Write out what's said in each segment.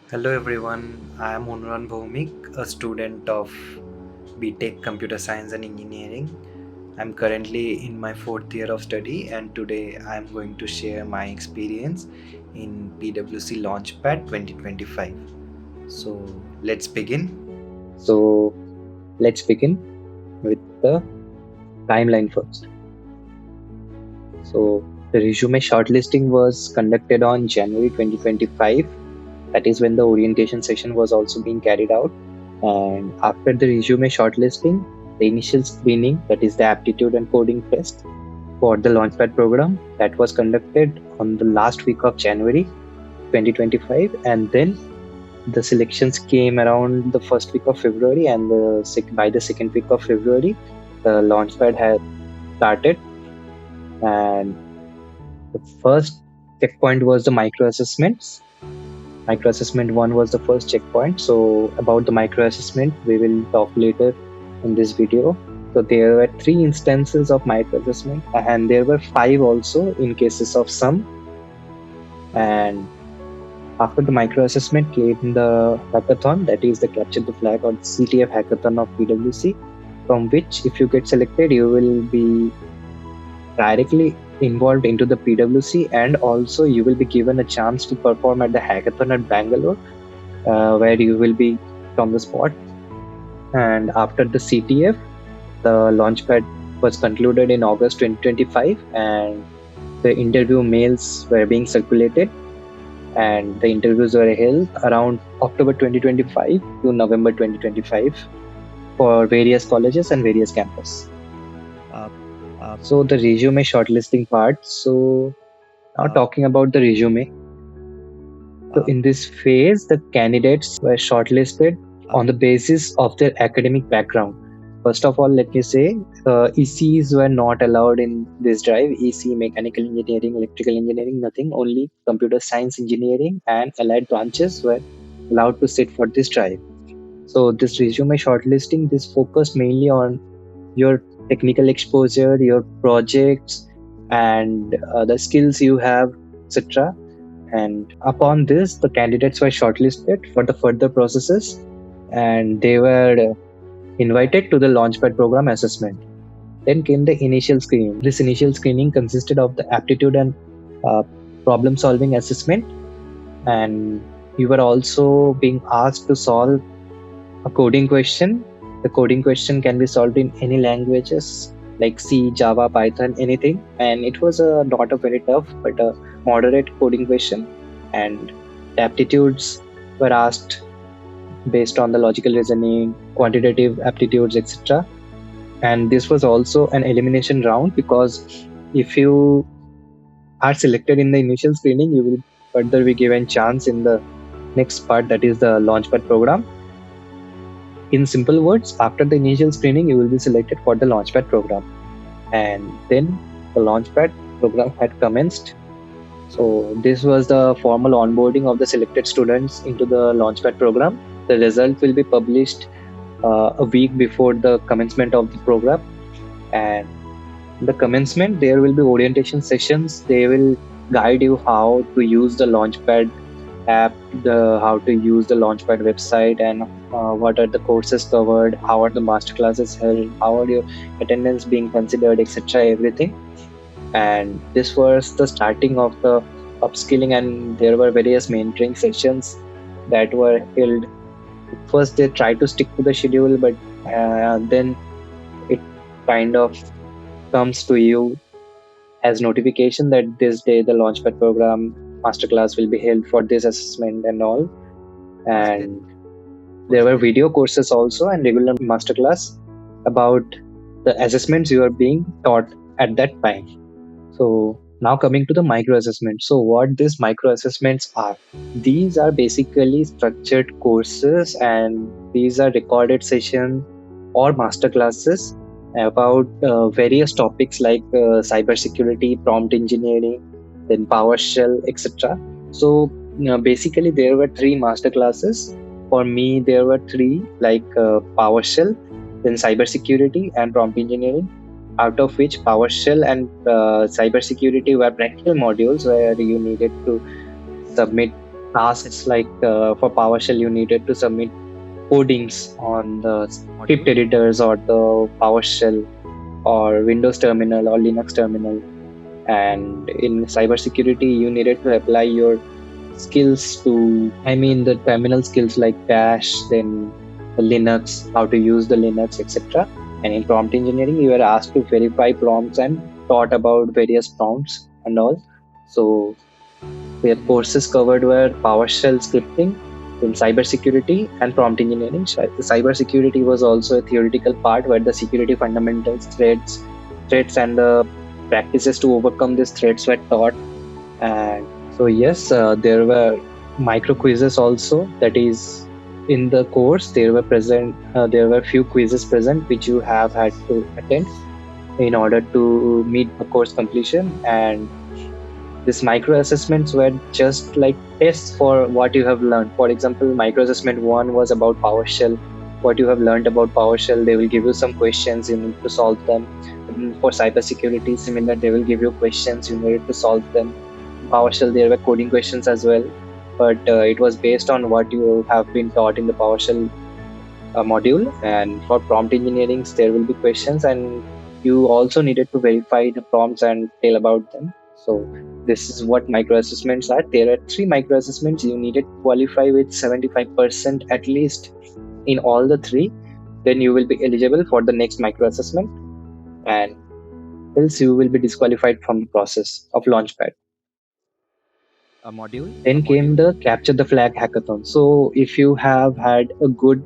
Hello everyone, I am Anuran Bhowmick, a student of BTech Computer Science and Engineering. I'm currently in my fourth year of study and today I'm going to share my experience in PwC Launchpad 2025. So let's begin. So let's begin with the timeline first. So the resume shortlisting was conducted on January 2025. That is when the orientation session was also being carried out. And after the resume shortlisting, the initial screening, that is the aptitude and coding test for the Launchpad program, that was conducted on the last week of January 2025. And then the selections came around the first week of February, and by the second week of February, the Launchpad had started. And the first checkpoint was the micro assessments. Micro assessment one was the first checkpoint. So about the micro assessment, we will talk later in this video. So there were 3 instances of micro assessment, and there were 5 also in cases of some. And after the micro assessment came the hackathon, that is the capture the flag or CTF hackathon of PwC, from which if you get selected, you will be directly involved into the PwC, and also you will be given a chance to perform at the hackathon at Bangalore, where you will be on the spot. And after the CTF, the launchpad was concluded in August 2025, and the interview mails were being circulated, and the interviews were held around October 2025 to November 2025 for various colleges and various campuses. So the resume shortlisting part. So now talking about the resume. So in this phase, the candidates were shortlisted on the basis of their academic background. First of all, let me say, ECs were not allowed in this drive. EC, mechanical engineering, electrical engineering, nothing. Only computer science engineering and allied branches were allowed to sit for this drive. So this resume shortlisting, this focused mainly on your technical exposure, your projects, and the skills you have, etc. And upon this, the candidates were shortlisted for the further processes, and they were invited to the Launchpad program assessment. Then came the initial screening. This initial screening consisted of the aptitude and problem solving assessment, and you were also being asked to solve a coding question. The coding question can be solved in any languages like C, Java, Python, anything. And it was not a very tough, but a moderate coding question. And the aptitudes were asked based on the logical reasoning, quantitative aptitudes, etc. And this was also an elimination round, because if you are selected in the initial screening, you will further be given chance in the next part, that is the Launchpad program. In simple words, after the initial screening, you will be selected for the Launchpad program. And then the Launchpad program had commenced. So this was the formal onboarding of the selected students into the Launchpad program. The result will be published a week before the commencement of the program. And the commencement, there will be orientation sessions. They will guide you how to use the Launchpad app, how to use the Launchpad website, and what are the courses covered, how are the masterclasses held, how are your attendance being considered, etc. Everything. And this was the starting of the upskilling, and there were various mentoring sessions that were held. First, they tried to stick to the schedule, but then it kind of comes to you as notification that this day the Launchpad program masterclass will be held for this assessment and all. And there were video courses also and regular masterclass about the assessments you are being taught at that time. So now coming to the micro assessment. So what these micro assessments are? These are basically structured courses, and these are recorded sessions or masterclasses about various topics like cybersecurity, prompt engineering, then PowerShell, etc. So basically, there were 3 masterclasses. For me, there were 3 like PowerShell, then cybersecurity and prompt engineering. Out of which PowerShell and cybersecurity were practical modules where you needed to submit tasks like for PowerShell, you needed to submit codings on the script editors or the PowerShell or Windows terminal or Linux terminal. And in cybersecurity, you needed to apply your skills to, I mean, the terminal skills like Bash, then the Linux, how to use the Linux, etc. And in prompt engineering, you were asked to verify prompts and taught about various prompts and all. So their courses covered were PowerShell scripting, in cybersecurity, and prompt engineering. The cybersecurity was also a theoretical part where the security fundamentals, threats, and the practices to overcome these threats were taught. And so, yes, there were micro quizzes also. That is, in the course, there were present. There were few quizzes present which you have had to attend in order to meet the course completion. And these micro assessments were just like tests for what you have learned. For example, micro assessment one was about PowerShell. What you have learned about PowerShell, they will give you some questions, you need to solve them. For cybersecurity, similar, they will give you questions, you need to solve them. PowerShell, there were coding questions as well, but it was based on what you have been taught in the PowerShell module. And for prompt engineering, there will be questions, and you also needed to verify the prompts and tell about them. So this is what micro assessments are. There are 3 micro assessments. You needed to qualify with 75% at least in all the 3. Then you will be eligible for the next micro assessment, and else you will be disqualified from the process of Launchpad. Then came the Capture the Flag hackathon. So if you have had a good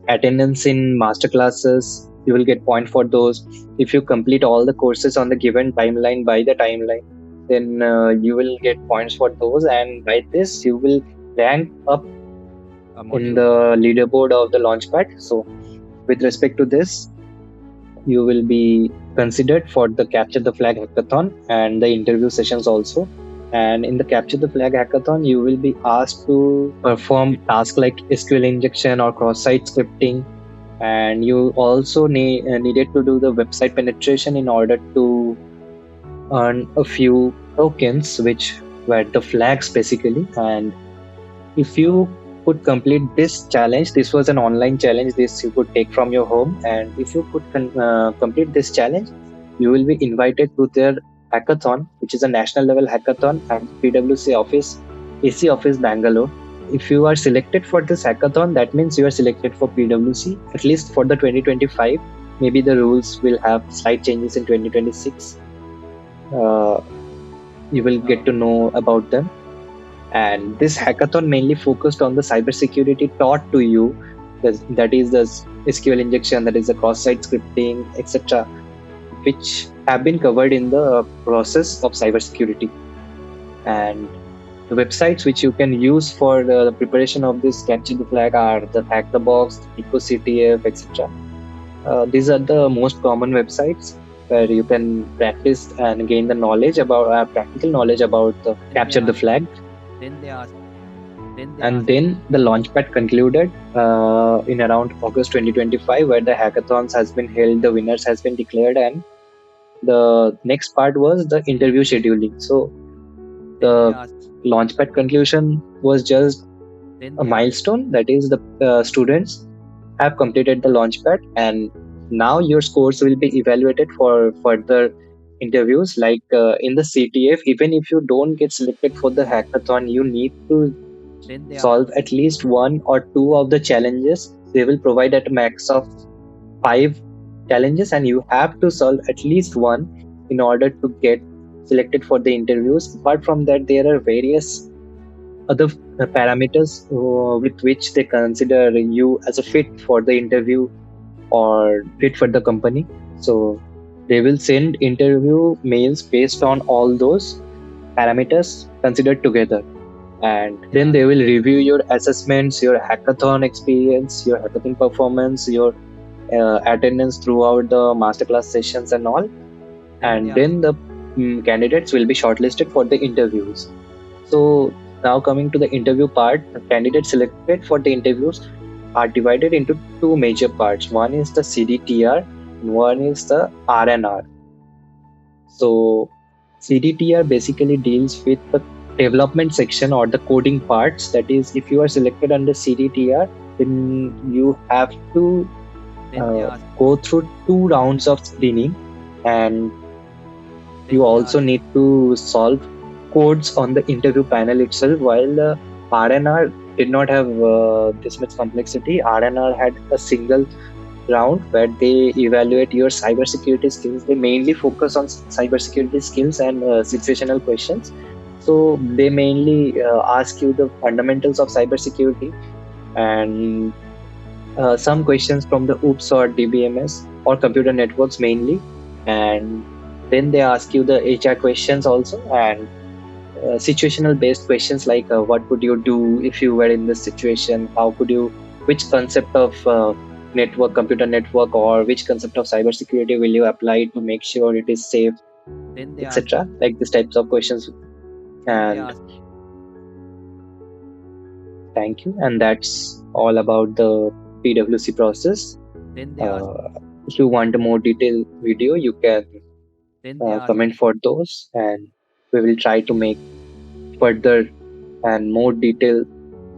attendance in master classes, you will get point for those. If you complete all the courses on the given timeline by the timeline, then you will get points for those, and by this you will rank up in the leaderboard of the Launchpad. So with respect to this, you will be considered for the Capture the Flag hackathon and the interview sessions also. And in the Capture the Flag hackathon, you will be asked to perform tasks like SQL injection or cross-site scripting. And you also needed to do the website penetration in order to earn a few tokens, which were the flags basically. And if you could complete this challenge, this was an online challenge, this you could take from your home. And if you could complete this challenge, you will be invited to their hackathon, which is a national level hackathon at PwC office, AC office, Bangalore. If you are selected for this hackathon, that means you are selected for PwC, at least for the 2025. Maybe the rules will have slight changes in 2026. You will get to know about them. And this hackathon mainly focused on the cybersecurity taught to you, that is the SQL injection, that is the cross-site scripting, etc., which have been covered in the process of cybersecurity. And the websites which you can use for the preparation of this Capture the Flag are the Hack the Box, EcoCTF, etc. These are the most common websites where you can practice and gain the knowledge about practical knowledge about the Capture the Flag. And then the Launchpad concluded in around August 2025, where the hackathons has been held, the winners has been declared, and the next part was the interview scheduling. So the Launchpad conclusion was just a milestone. That is, the students have completed the Launchpad, and now your scores will be evaluated for further interviews. Like in the CTF, even if you don't get selected for the hackathon, you need to solve at least 1 or 2 of the challenges. They will provide at a max of 5 challenges, and you have to solve at least 1 in order to get selected for the interviews. Apart from that, there are various other parameters with which they consider you as a fit for the interview or fit for the company. So they will send interview mails based on all those parameters considered together. And then they will review your assessments, your hackathon experience, your hackathon performance, your attendance throughout the masterclass sessions and all. And then the candidates will be shortlisted for the interviews. So now coming to the interview part, the candidates selected for the interviews are divided into 2 major parts. One is the CDTR and one is the RNR. So CDTR basically deals with the development section or the coding parts. That is, if you are selected under CDTR, then you have to go through 2 rounds of screening, and you also need to solve codes on the interview panel itself. While RNR did not have this much complexity, RNR had a single round where they evaluate your cybersecurity skills. They mainly focus on cybersecurity skills and situational questions. So they mainly ask you the fundamentals of cybersecurity and some questions from the OOPS or DBMS or computer networks mainly. And then they ask you the HR questions also, and situational based questions like what would you do if you were in this situation, how could you, which concept of network, computer network, or which concept of cybersecurity will you apply to make sure it is safe, etc., like these types of questions. And thank you, and that's all about the PwC process. If you want a more detailed video, you can comment for those, and we will try to make further and more detailed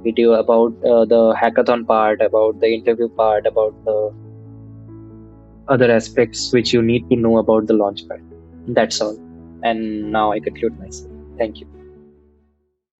video about the hackathon part, about the interview part, about the other aspects which you need to know about the launchpad. That's all. And now I conclude myself. Thank you.